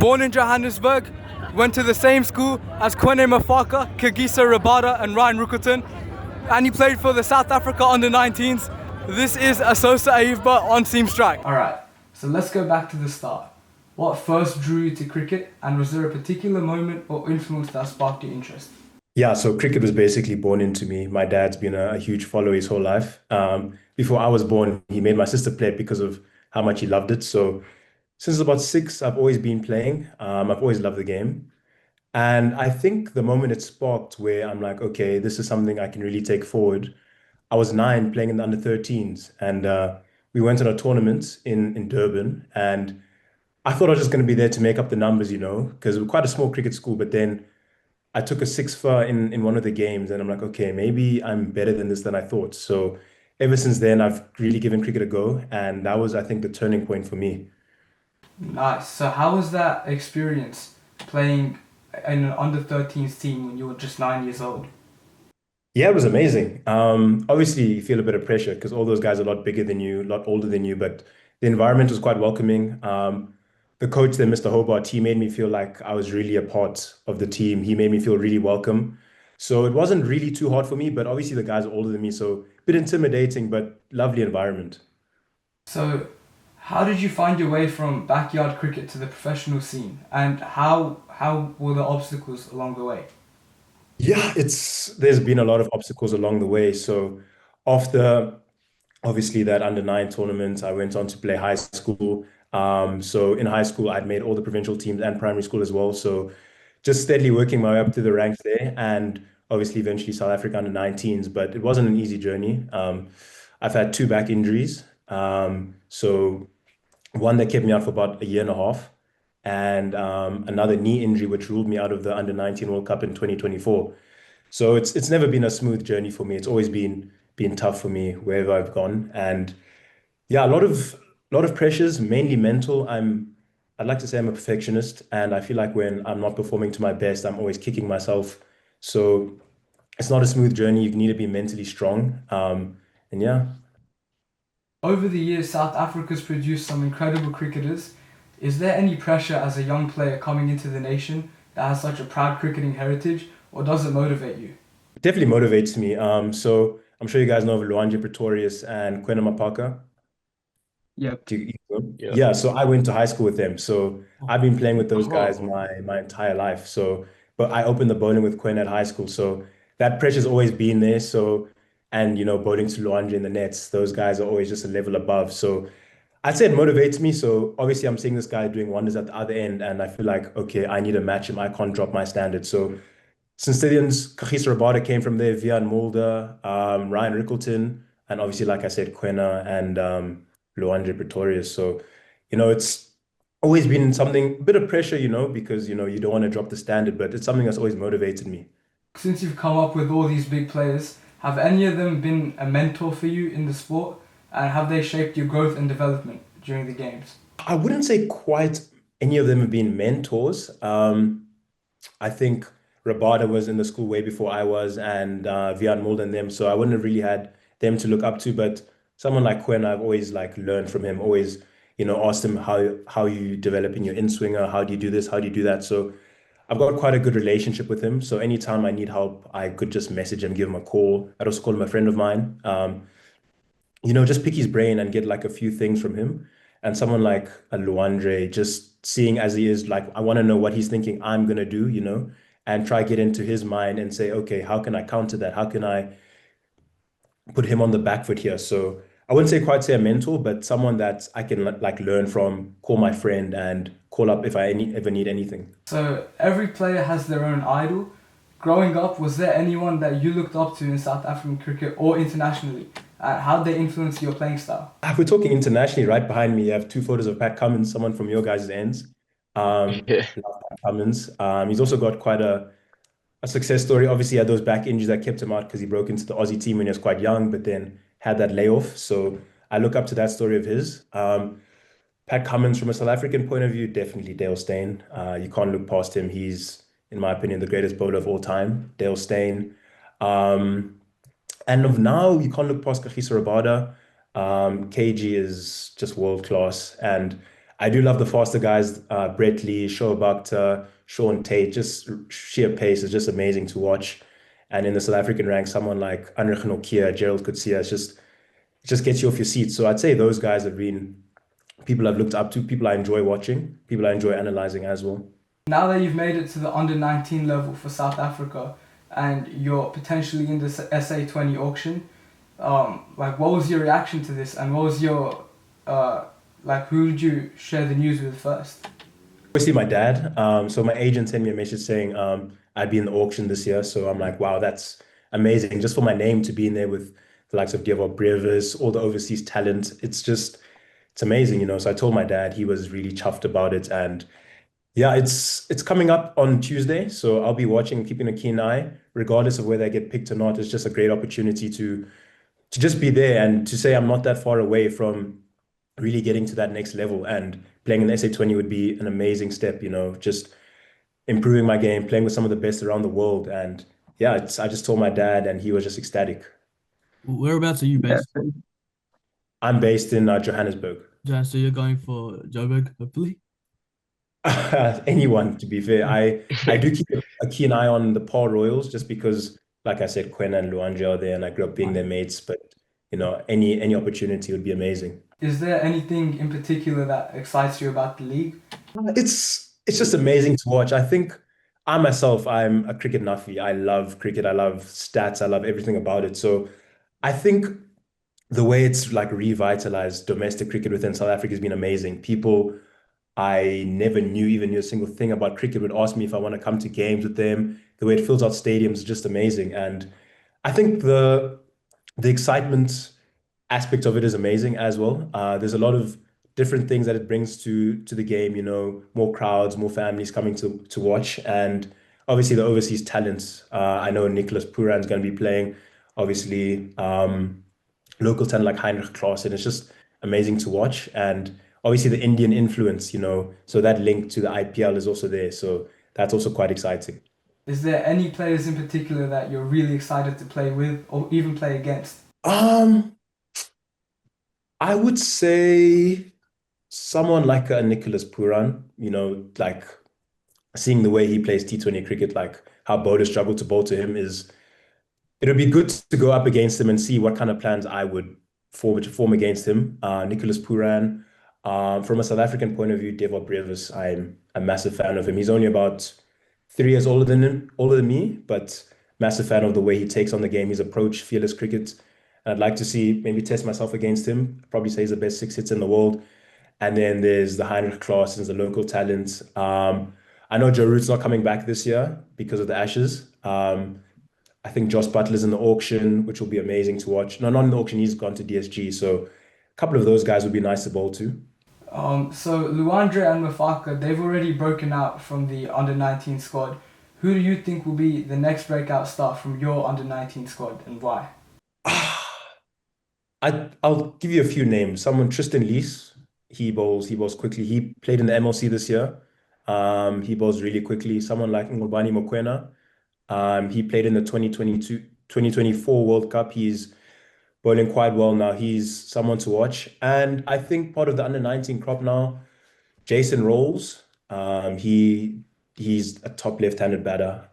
Born in Johannesburg, went to the same school as Kwene Maphaka, Kagiso, Rabada and Rickleton, and he played for the South Africa under-19s. This is Esosa Aihevba on SeamStrike. Alright, so let's go back to the start. What first drew you to cricket, and was there a particular moment or influence that sparked your interest? Yeah, so cricket was basically born into me. My dad's been a huge follower his whole life. Before I was born, he made my sister play it because of how much he loved it. So since about six, I've always been playing. I've always loved the game. And I think the moment it sparked where I'm like, okay, this is something I can really take forward. I was nine playing in the under 13s, and we went on a tournament in Durban. And I thought I was just going to be there to make up the numbers, because we're quite a small cricket school. But then I took a six for in one of the games, and I'm like, okay, maybe I'm better than this than I thought. So ever since then, I've really given cricket a go, and that was, I think, the turning point for me. Nice. So how was that experience playing in an under-13s team when you were just 9 years old? Yeah, it was amazing. Obviously, you feel a bit of pressure because all those guys are a lot bigger than you, a lot older than you, but the environment was quite welcoming. The coach there, Mr. Hobart, he made me feel like I was really a part of the team. He made me feel really welcome. So it wasn't really too hard for me, but obviously the guys are older than me, so a bit intimidating, but lovely environment. So how did you find your way from backyard cricket to the professional scene, and how were the obstacles along the way? Yeah, there's been a lot of obstacles along the way. So after obviously that under nine tournament, I went on to play high school. So in high school, I'd made all the provincial teams and primary school as well. So just steadily working my way up to the ranks there, and obviously eventually South Africa under 19s. But it wasn't an easy journey. I've had two back injuries. So one that kept me out for about a year and a half, and another knee injury which ruled me out of the under 19 World Cup in 2024. So it's never been a smooth journey for me. It's always been tough for me wherever I've gone. And yeah, a lot of pressures, mainly mental. I'd like to say I'm a perfectionist, and I feel like when I'm not performing to my best, I'm always kicking myself. So it's not a smooth journey. You need to be mentally strong. And yeah. Over the years, South Africa's produced some incredible cricketers. Is there any pressure as a young player coming into the nation that has such a proud cricketing heritage, or does it motivate you? Definitely motivates me. So I'm sure you guys know of Luanje Pretorius and Kwene Maphaka. Yep. Yeah. Yeah, so I went to high school with them. So I've been playing with those guys Oh, my entire life. So, but I opened the bowling with Quinn at high school. So that pressure's always been there. So, and bowling to Luandre in the nets, those guys are always just a level above. So I'd say it motivates me. So obviously I'm seeing this guy doing wonders at the other end, and I feel like, okay, I need to match him. I can't drop my standards. So since Sicilians, Kagiso Rabada came from there, Vian Mulder, Rickleton, and obviously, like I said, Kwena and Luandre Pretorius. So, it's always been something, a bit of pressure, because, you don't want to drop the standard, but it's something that's always motivated me. Since you've come up with all these big players, have any of them been a mentor for you in the sport, and have they shaped your growth and development during the games? I wouldn't say quite any of them have been mentors. I think Rabada was in the school way before I was, and Vian Mulder and them. So I wouldn't have really had them to look up to. But someone like Quinn, I've always like learned from him. Always, asked him how you develop in your in swinger. How do you do this? How do you do that? So I've got quite a good relationship with him. So anytime I need help, I could just message him, give him a call. I'd also call him a friend of mine. Just pick his brain and get like a few things from him. And someone like a Luandre, just seeing as he is, like, I want to know what he's thinking I'm gonna do, and try get into his mind and say, okay, how can I counter that? How can I put him on the back foot here? So I wouldn't say quite say a mentor, but someone that I can like learn from, call my friend, and call up if ever need anything. So every player has their own idol. Growing up, was there anyone that you looked up to in South African cricket or internationally? How they influence your playing style? If we're talking internationally, right behind me, you have two photos of Pat Cummins, someone from your guys' ends. yeah. Love Pat Cummins. He's also got quite a success story. Obviously, he had those back injuries that kept him out because he broke into the Aussie team when he was quite young, but then had that layoff. So I look up to that story of his. Pat Cummins, from a South African point of view, definitely Dale Steyn. You can't look past him. He's, in my opinion, the greatest bowler of all time, Dale Steyn. Um, and of now, you can't look past Kagiso Rabada. KG is just world class. And I do love the faster guys, Brett Lee, Shoaib Akhtar, Sean Tate, just sheer pace is just amazing to watch. And in the South African ranks, someone like Anrich Nokia, Gerald Coetzee, it just gets you off your seat. So I'd say those guys have been people I've looked up to, people I enjoy watching, people I enjoy analyzing as well. Now that you've made it to the under 19 level for South Africa and you're potentially in this SA20 auction, like what was your reaction to this and what was your, like who did you share the news with first? Obviously, my dad. So my agent sent me a message saying I'd be in the auction this year. So I'm like, wow, that's amazing. Just for my name to be in there with the likes of Diego Brevis, all the overseas talent. It's amazing, you know. So I told my dad, he was really chuffed about it. And yeah, it's coming up on Tuesday. So I'll be watching, keeping a keen eye, regardless of whether I get picked or not. It's just a great opportunity to just be there and to say I'm not that far away from really getting to that next level. And playing in the SA20 would be an amazing step, you know, just improving my game, playing with some of the best around the world. And yeah, I just told my dad and he was just ecstatic. Whereabouts are you based? I'm based in Johannesburg. So you're going for Joburg, hopefully? Anyone, to be fair. I do keep a keen eye on the Paul Royals just because, like I said, Kwene and Luandri are there and I grew up being their mates. But, you know, any opportunity would be amazing. Is there anything in particular that excites you about the league? It's just amazing to watch. I think I myself, I'm a cricket nuffy. I love cricket. I love stats. I love everything about it. So I think the way it's like revitalized domestic cricket within South Africa has been amazing. People I never even knew a single thing about cricket would ask me if I want to come to games with them. The way it fills out stadiums is just amazing. And I think the excitement aspect of it is amazing as well. There's a lot of different things that it brings to the game, you know, more crowds, more families coming to watch, and obviously the overseas talents. I know Nicholas Puran's going to be playing, obviously, local talent like Heinrich Klaasen. It's just amazing to watch, and obviously the Indian influence, you know, so that link to the IPL is also there. So that's also quite exciting. Is there any players in particular that you're really excited to play with or even play against? I would say someone like a Nicholas Puran, you know, like seeing the way he plays T20 cricket, like how bowlers struggle to bowl to him it'll be good to go up against him and see what kind of plans I would form against him. Nicholas Puran, from a South African point of view, Devo Brevis, I'm a massive fan of him. He's only about 3 years older than me, but massive fan of the way he takes on the game, his approach, fearless cricket. And I'd like to see maybe test myself against him. Probably say he's the best six hits in the world. And then there's the Heinrich Klaasens, the local talent. I know Joe Root's not coming back this year because of the Ashes. I think Josh Butler's in the auction, which will be amazing to watch. No, not in the auction, he's gone to DSG. So a couple of those guys would be nice to bowl to. So Luandri and Maphaka, they've already broken out from the under-19 squad. Who do you think will be the next breakout star from your under-19 squad and why? I'll give you a few names. Someone, Tristan Lees, he bowls quickly. He played in the MLC this year. He bowls really quickly. Someone like Ngubani Mokoena, he played in the 2024 World Cup. He's bowling quite well now. He's someone to watch. And I think part of the under-19 crop now, Jason Rolls, he's a top left-handed batter,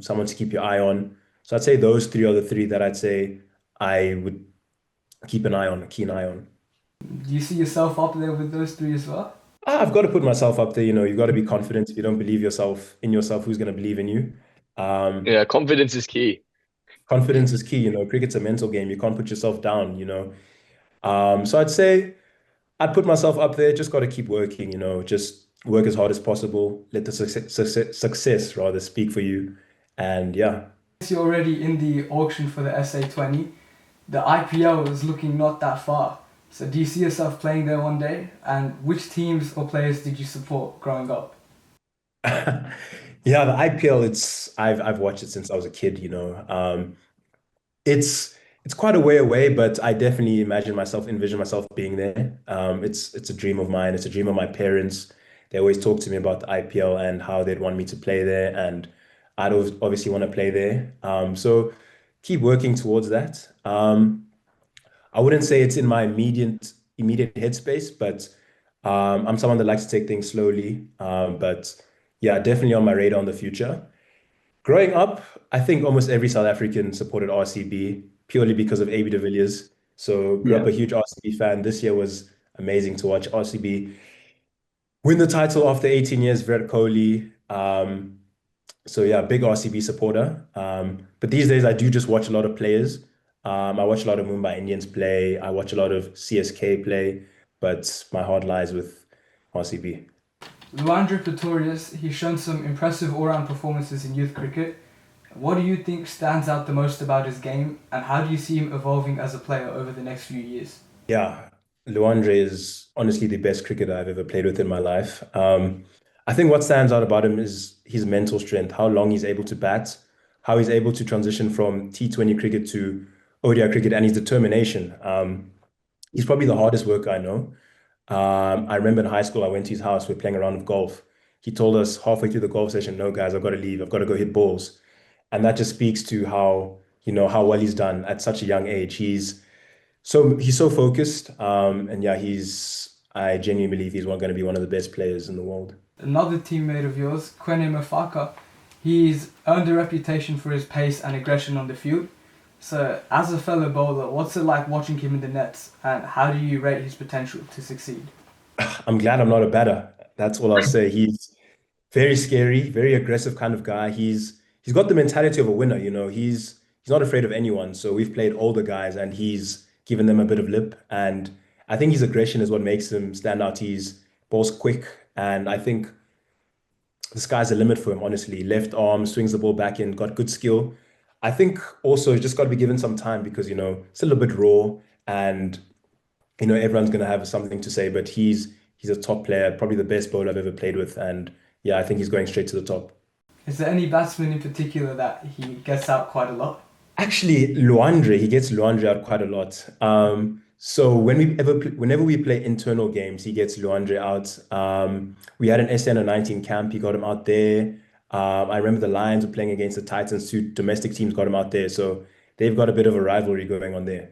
someone to keep your eye on. So I'd say those three are the three that I'd say I would keep an eye on, a keen eye on. Do you see yourself up there with those three as well? I've got to put myself up there. You know, you've got to be confident. If you don't believe in yourself, who's going to believe in you? Yeah, confidence is key. Confidence is key. You know, cricket's a mental game. You can't put yourself down, you know. So I'd say I'd put myself up there. Just got to keep working, you know, just work as hard as possible. Let the success rather speak for you. And yeah. You're already in the auction for the SA20. The IPL is looking not that far. So do you see yourself playing there one day? And which teams or players did you support growing up? Yeah, the IPL, I've watched it since I was a kid, you know. It's quite a way away, but I definitely envision myself being there. It's a dream of mine. It's a dream of my parents. They always talk to me about the IPL and how they'd want me to play there, and I'd obviously want to play there. So keep working towards that. I wouldn't say it's in my immediate headspace, but I'm someone that likes to take things slowly, but yeah, definitely on my radar in the future. Growing up, I think almost every South African supported RCB purely because of AB de Villiers. So grew up Yeah. a huge RCB fan. This year was amazing to watch RCB win the title after 18 years, Virat Kohli. So yeah, big RCB supporter. But these days I do just watch a lot of players. I watch a lot of Mumbai Indians play. I watch a lot of CSK play, but my heart lies with RCB. Luandri Pretorius, he's shown some impressive all-round performances in youth cricket. What do you think stands out the most about his game, and how do you see him evolving as a player over the next few years? Yeah, Luandre is honestly the best cricketer I've ever played with in my life. I think what stands out about him is his mental strength, how long he's able to bat, how he's able to transition from T20 cricket to ODI cricket, and his determination. He's probably the hardest worker I know. I remember in high school, I went to his house, we were playing a round of golf. He told us halfway through the golf session, no, guys, I've got to leave. I've got to go hit balls. And that just speaks to how, how well he's done at such a young age. He's so focused. And yeah, I genuinely believe he's going to be one of the best players in the world. Another teammate of yours, Kwene Maphaka, he's earned a reputation for his pace and aggression on the field. So, as a fellow bowler, what's it like watching him in the nets, and how do you rate his potential to succeed? I'm glad I'm not a batter. That's all I'll say. He's very scary, very aggressive kind of guy. He's got the mentality of a winner, He's not afraid of anyone. So we've played older guys and he's given them a bit of lip. And I think his aggression is what makes him stand out. He's ball's quick, and I think the sky's the limit for him, honestly. Left arm, swings the ball back in, got good skill. I think also he's just got to be given some time because, it's a little bit raw and, everyone's going to have something to say, but he's a top player, probably the best bowler I've ever played with. And yeah, I think he's going straight to the top. Is there any batsman in particular that he gets out quite a lot? Actually, he gets Luandre out quite a lot. So whenever we play internal games, he gets Luandre out. We had an SN 19 camp, he got him out there. I remember the Lions were playing against the Titans, two domestic teams got him out there. So they've got a bit of a rivalry going on there.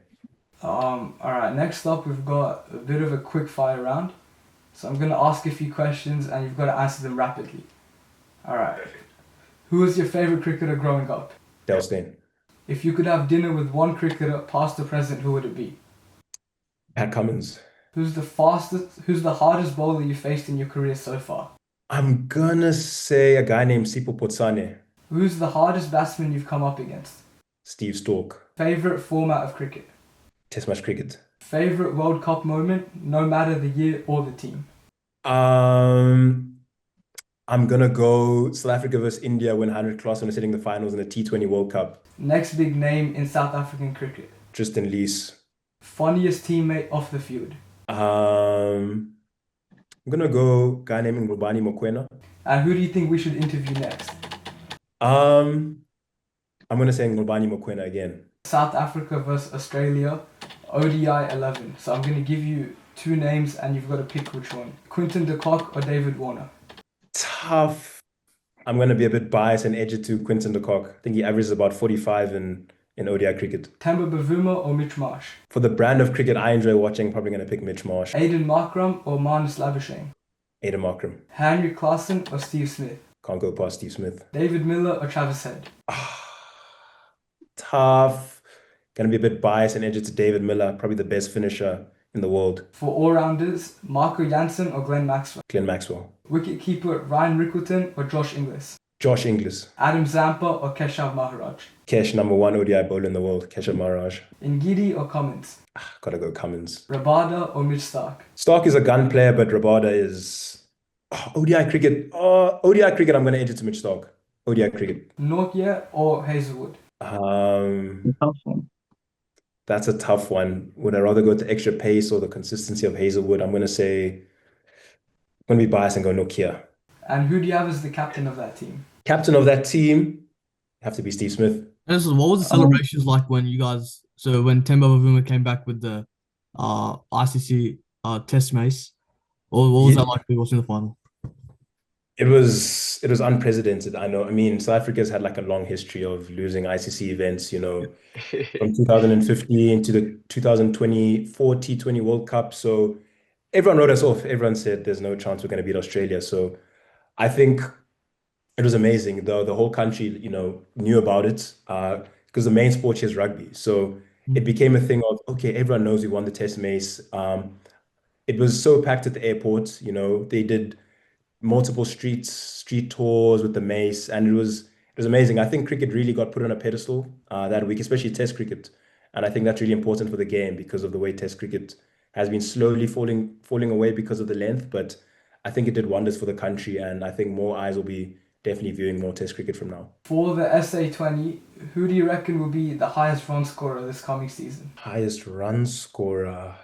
All right, next up we've got a bit of a quick fire round. So I'm going to ask a few questions and you've got to answer them rapidly. All right. Who was your favourite cricketer growing up? Dale Steyn. If you could have dinner with one cricketer, past or present, who would it be? Pat Cummins. Who's the hardest bowler you faced in your career so far? I'm gonna say a guy named Sipho Potsane. Who's the hardest batsman you've come up against? Steve Stork. Favourite format of cricket? Test match cricket. Favourite World Cup moment, no matter the year or the team? I'm gonna go South Africa versus India when 100 class when hitting the finals in the T20 World Cup. Next big name in South African cricket? Tristan Lees. Funniest teammate off the field? I'm gonna go guy named Ngubani Mokoena. And who do you think we should interview next? I'm gonna say Ngubani Mokoena again. South Africa versus Australia, ODI 11. So I'm gonna give you two names and you've got to pick which one. Quinton de Kock or David Warner? Tough. I'm going to be a bit biased and edge it to Quinton de Kock. I think he averages about 45 in ODI cricket. Temba Bavuma or Mitch Marsh? For the brand of cricket I enjoy watching, probably going to pick Mitch Marsh. Aiden Markram or Marnus Labuschagne? Aiden Markram. Henry Klaasen or Steve Smith? Can't go past Steve Smith. David Miller or Travis Head? Tough. Going to be a bit biased and edge it to David Miller, probably the best finisher in the world. For all-rounders, Marco Jansen or Glenn Maxwell? Glenn Maxwell. Wicketkeeper Ryan Rickleton or Josh Inglis? Josh Inglis. Adam Zampa or Keshav Maharaj? Kesh, number one ODI bowler in the world. Keshav Maharaj. Ngidi or Cummins? Gotta go Cummins. Rabada or Mitch Stark? Stark is a gun player, but Rabada is... ODI cricket. ODI cricket, I'm going to edge it to Mitch Stark. ODI cricket. Nokia or Hazelwood? Tough one. That's a tough one. Would I rather go to extra pace or the consistency of Hazelwood? I'm going to be biased and go Nokia. And who do you have as the captain of that team? Captain of that team have to be Steve Smith. And so what was the celebrations like when when Temba Bavuma came back with the ICC test mace? Or what was that like watching the final? It was unprecedented. I know. I mean, South Africa's had like a long history of losing ICC events, from 2015 to the 2024 T20 World Cup. So everyone wrote us off. Everyone said there's no chance we're going to beat Australia. So I think it was amazing. The whole country, knew about it because the main sport here is rugby. So it became a thing of, okay, everyone knows we won the Test Mace. It was so packed at the airport. They did multiple street tours with the mace, and it was amazing. I think cricket really got put on a pedestal that week, especially Test cricket, and I think that's really important for the game because of the way Test cricket has been slowly falling away because of the length. But I think it did wonders for the country, and I think more eyes will be definitely viewing more Test cricket from now. For the SA20, who do you reckon will be the highest run scorer this coming season? Highest run scorer,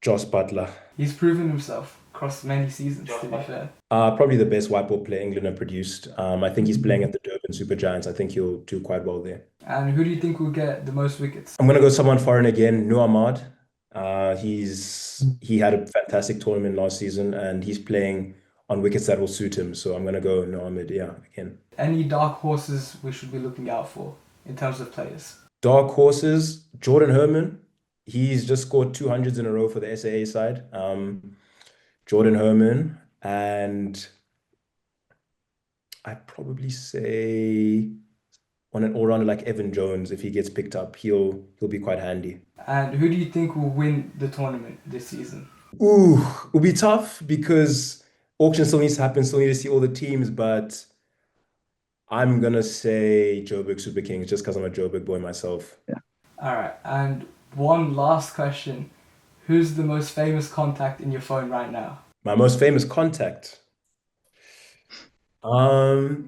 Joss Butler. He's proven himself across many seasons, to be fair. Probably the best white ball player England have produced. I think he's playing at the Durban Super Giants. I think he'll do quite well there. And who do you think will get the most wickets? I'm going to go someone foreign again, Noor Ahmad. He had a fantastic tournament last season, and he's playing on wickets that will suit him. So I'm going to go Noor Ahmad, again. Any dark horses we should be looking out for in terms of players? Dark horses, Jordan Herman. He's just scored 200s in a row for the SAA side. Jordan Herman, and I'd probably say on an all-rounder like Evan Jones, if he gets picked up, he'll be quite handy. And who do you think will win the tournament this season? Ooh, it'll be tough because auction still needs to happen, still need to see all the teams, but I'm gonna say Joburg Super Kings just because I'm a Joburg boy myself. Yeah. All right, and one last question. Who's the most famous contact in your phone right now? My most famous contact. I've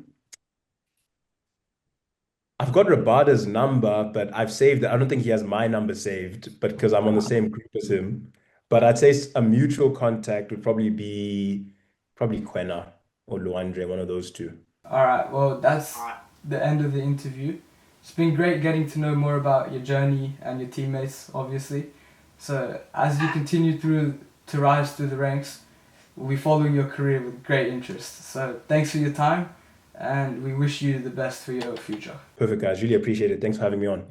got Rabada's number, but I've saved it. I don't think he has my number saved, but because I'm on the same group as him. But I'd say a mutual contact would probably be Kwene or Luandre, one of those two. All right, well, that's the end of the interview. It's been great getting to know more about your journey and your teammates, obviously. So as you continue to rise through the ranks, we'll be following your career with great interest. So thanks for your time, and we wish you the best for your future. Perfect, guys. Really appreciate it. Thanks for having me on.